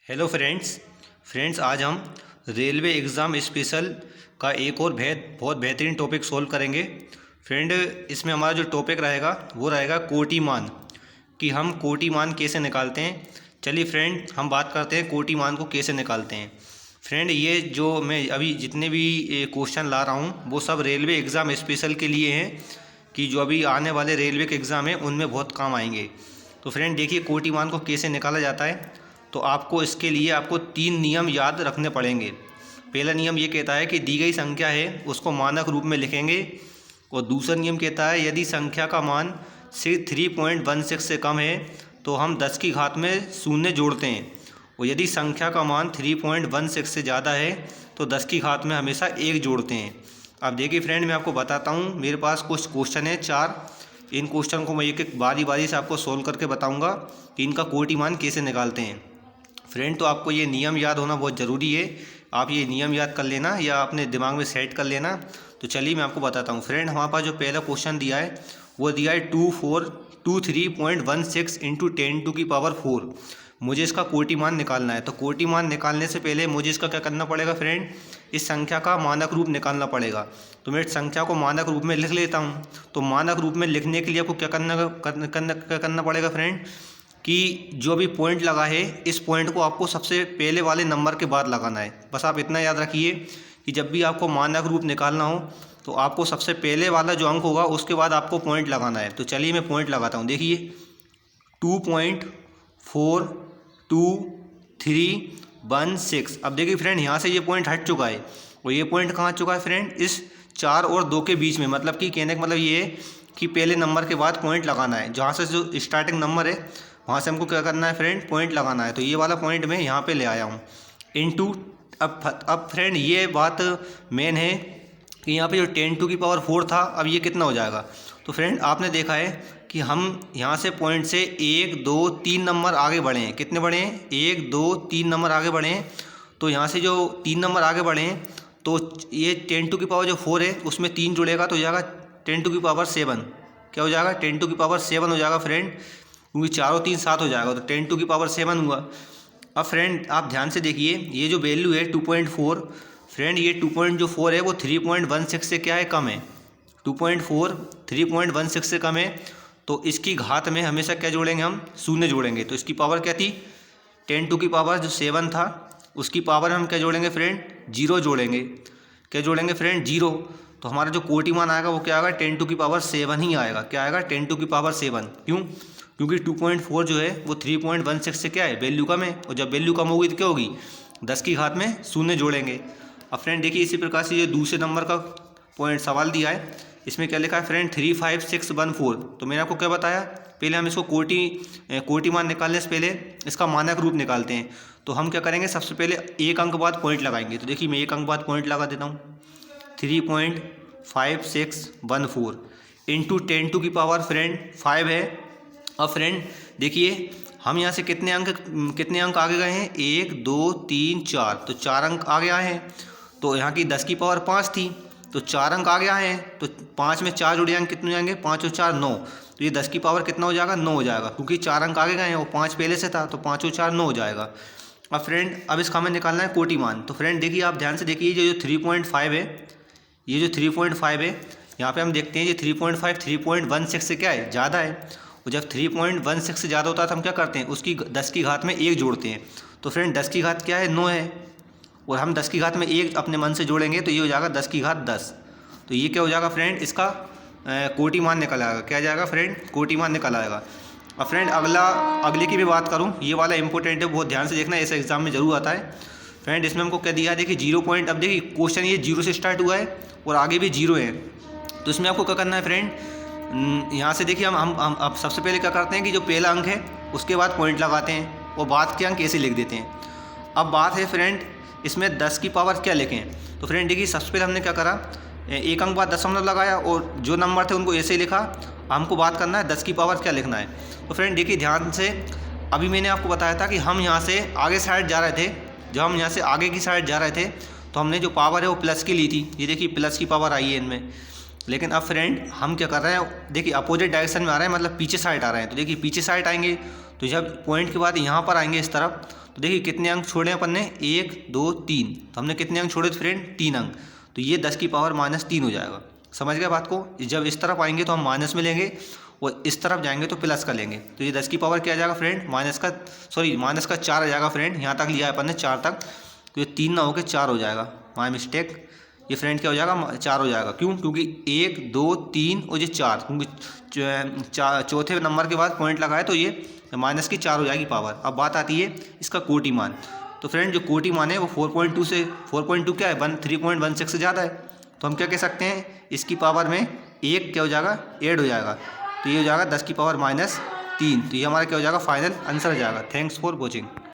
Hello friends आज हम railway exam special का एक और बहुत बेहतरीन टॉपिक सोल्व करेंगे। फ्रेंड, इसमें हमारा जो टॉपिक रहेगा वो रहेगा कोटि मान, कि हम कोटि मान कैसे निकालते हैं। चलिए फ्रेंड, हम बात करते हैं कोटि मान को कैसे निकालते हैं। फ्रेंड, ये जो मैं अभी जितने भी क्वेश्चन ला रहा हूँ वो सब रेलवे एग्ज़ाम स्पेशल के लिए हैं, कि जो अभी आने वाले रेलवे के एग्ज़ाम हैं उनमें बहुत काम आएंगे। तो फ्रेंड देखिए, कोटि मान को कैसे निकाला जाता है। तो आपको इसके लिए आपको 3 नियम याद रखने पड़ेंगे। पहला नियम ये कहता है कि दी गई संख्या है उसको मानक रूप में लिखेंगे, और दूसरा नियम कहता है यदि संख्या का मान सिर्फ 3.16 से कम है तो हम 10 की घात में शून्य जोड़ते हैं, और यदि संख्या का मान 3.16 से ज़्यादा है तो 10 की घात में हमेशा 1 जोड़ते हैं। अब देखिए फ्रेंड, मैं आपको बताता हूँ, मेरे पास कुछ क्वेश्चन है 4। इन क्वेश्चन को मैं एक एक बारी बारी से आपको सोल्व करके बताऊँगा कि इनका कोटि मान कैसे निकालते हैं। फ्रेंड, तो आपको ये नियम याद होना बहुत ज़रूरी है। आप ये नियम याद कर लेना या अपने दिमाग में सेट कर लेना। तो चलिए मैं आपको बताता हूँ। फ्रेंड, हमारे पास जो पहला क्वेश्चन दिया है वो दिया है 23.16 इंटू 10⁴। मुझे इसका कोटि मान निकालना है। तो कोटि मान निकालने से पहले मुझे इसका क्या करना पड़ेगा फ्रेंड, इस संख्या का मानक रूप निकालना पड़ेगा। तो मैं इस संख्या को मानक रूप में लिख लेता हूँ। तो मानक रूप में लिखने के लिए आपको क्या करना पड़ेगा फ्रेंड, कि जो भी पॉइंट लगा है इस पॉइंट को आपको सबसे पहले वाले नंबर के बाद लगाना है। बस आप इतना याद रखिए कि जब भी आपको मानक रूप निकालना हो तो आपको सबसे पहले वाला जो अंक होगा उसके बाद आपको पॉइंट लगाना है। तो चलिए मैं पॉइंट लगाता हूँ। देखिए 2.4236। अब देखिए फ्रेंड, यहाँ से ये पॉइंट हट चुका है, और ये पॉइंट कहाँ हट चुका है फ्रेंड, इस 4 और 2 के बीच में। मतलब कि कहने का मतलब ये है कि पहले नंबर के बाद पॉइंट लगाना है। जहाँ से जो स्टार्टिंग नंबर है वहाँ से हमको क्या करना है फ्रेंड, पॉइंट लगाना है। तो ये वाला पॉइंट मैं यहाँ पे ले आया हूँ इनटू। अब फ्रेंड ये बात मेन है कि यहाँ पे जो 10⁴ था, अब ये कितना हो जाएगा। तो फ्रेंड आपने देखा है कि हम यहाँ से पॉइंट से 1 2 3 नंबर आगे बढ़े हैं। कितने बढ़े हैं, 1 2 3 नंबर आगे बढ़े हैं। तो यहाँ से जो 3 नंबर आगे बढ़े हैं तो ये 10⁴ है, उसमें 3 जुड़ेगा तो हो जाएगा 10⁻7। क्या हो जाएगा, 10⁻7 हो जाएगा फ्रेंड, क्योंकि 4 और 3 7 हो जाएगा। तो 10⁻7 हुआ। अब फ्रेंड आप ध्यान से देखिए, ये जो वैल्यू है 2.4, फ्रेंड ये 2.4 है वो 3.16 से क्या है, कम है। 2.4 3.16 से कम है, तो इसकी घात में हमेशा क्या जोड़ेंगे, हम शून्य जोड़ेंगे। तो इसकी पावर क्या थी, 10⁻7 था, उसकी पावर हम क्या जोड़ेंगे फ्रेंड, 0 जोड़ेंगे। क्या जोड़ेंगे फ्रेंड, 0। तो हमारा जो कोटि मान आएगा वो क्या आएगा, 10⁻7 ही आएगा। क्या आएगा, 10⁻7। क्यों, क्योंकि 2.4 जो है वो 3.16 से क्या है, वैल्यू कम है, और जब वैल्यू कम होगी तो क्या होगी, 10 की घात में शून्य जोड़ेंगे। अब फ्रेंड देखिए, इसी प्रकार से ये दूसरे नंबर का पॉइंट सवाल दिया है, इसमें क्या लिखा है फ्रेंड, 35614। तो मैंने आपको क्या बताया, पहले हम इसको कोटि मान निकालने से पहले इसका मानक रूप निकालते हैं। तो हम क्या करेंगे, सबसे पहले एक अंक बाद पॉइंट लगाएंगे। तो देखिए मैं एक अंक बाद पॉइंट लगा देता हूँ, 3.5614 इंटू 10⁻, फ्रेंड 5 है। अब फ्रेंड देखिए, हम यहाँ से कितने अंक आगे गए हैं, 1 2 3 4, तो 4 अंक आगे आए हैं। तो यहाँ की 10 की पावर 5 थी, तो 4 अंक आगे आए हैं। तो 5 में 4 जुड़े अंक कितने हो जाएंगे, 5 और 4 9। तो ये 10 की पावर कितना हो जाएगा, 9 हो जाएगा, क्योंकि 4 अंक आगे गए हैं और 5 पहले से था, तो 5 और 4 9 हो जाएगा। अब फ्रेंड अब इसका हमें निकालना है कोटि मान। तो फ्रेंड देखिए, आप ध्यान से देखिए, जो 3.5 है, ये जो 3.5 है, यहाँ पे हम देखते हैं ये 3.5 3.16 से क्या है, ज़्यादा है। और जब 3.16 से ज़्यादा होता है तो हम क्या करते हैं, उसकी 10 की घात में 1 जोड़ते हैं। तो फ्रेंड 10 की घात क्या है, 9 है, और हम 10 की घात में 1 अपने मन से जोड़ेंगे तो ये हो जाएगा 10 की घात 10। तो ये क्या हो जाएगा फ्रेंड, इसका कोटि मान निकल आएगा। क्या जाएगा फ्रेंड, कोटि मान निकल आएगा। अब फ्रेंड अगले की भी बात करूँ, ये वाला इंपॉर्टेंट है, बहुत ध्यान से देखना, ऐसे एग्जाम में जरूर आता है। फ्रेंड इसमें हमको क्या दिया है, देखिए 0 पॉइंट। अब देखिए क्वेश्चन ये 0 से स्टार्ट हुआ है और आगे भी 0 है। तो इसमें आपको क्या करना है फ्रेंड, यहाँ से देखिए हम अब सबसे पहले क्या करते हैं कि जो पहला अंक है उसके बाद पॉइंट लगाते हैं और बाद के अंक ऐसे लिख देते हैं। अब बात है फ्रेंड, इसमें 10 की पावर क्या लिखें। तो फ्रेंड देखिए, सबसे पहले हमने क्या करा, एक अंक बाद दशमलव लगाया और जो नंबर थे उनको ऐसे लिखा। हमको बात करना है 10 की पावर क्या लिखना है। तो फ्रेंड देखिए ध्यान से, अभी मैंने आपको बताया था कि हम यहाँ से आगे साइड जा रहे थे। जब हम यहाँ से आगे की साइड जा रहे थे तो हमने जो पावर है वो प्लस की ली थी। ये देखिए प्लस की पावर आई है इनमें। लेकिन अब फ्रेंड हम क्या कर रहे हैं, देखिए अपोजिट डायरेक्शन में आ रहे हैं, मतलब पीछे साइड आ रहे हैं। तो देखिए पीछे साइड आएंगे तो जब पॉइंट के बाद यहाँ पर आएंगे इस तरफ, तो देखिए कितने अंक छोड़े अपन ने, 1 2 3, तो हमने कितने अंक छोड़े फ्रेंड, 3 अंक, तो ये 10 की पावर -3 हो जाएगा। समझ गए बात को? जब इस तरफ आएंगे तो हम माइनस में लेंगे और इस तरफ जाएंगे तो प्लस का लेंगे, तो ये 10 की पावर क्या आ जाएगा फ्रेंड, माइनस का 4 आ जाएगा फ्रेंड। यहाँ तक लिया है अपन ने 4 तक, तो ये 3 ना होकर 4 हो जाएगा, माय मिस्टेक। ये फ्रेंड क्या हो जाएगा, 4 हो जाएगा। क्यों? क्योंकि 1 2 3 और ये 4, क्योंकि चौथे नंबर के बाद पॉइंट लगाए तो ये माइनस की 4 हो जाएगी पावर। अब बात आती है इसका कोटि मान। तो फ्रेंड जो कोटि मान है वो 4.2 से 4.2 क्या है, 3.16 से ज़्यादा है, तो हम क्या कह सकते हैं, इसकी पावर में 1 क्या हो जाएगा, ऐड हो जाएगा, तो ये हो जाएगा 10 की पावर -3। तो ये हमारा क्या हो जाएगा, फाइनल आंसर हो जाएगा। Thanks for watching.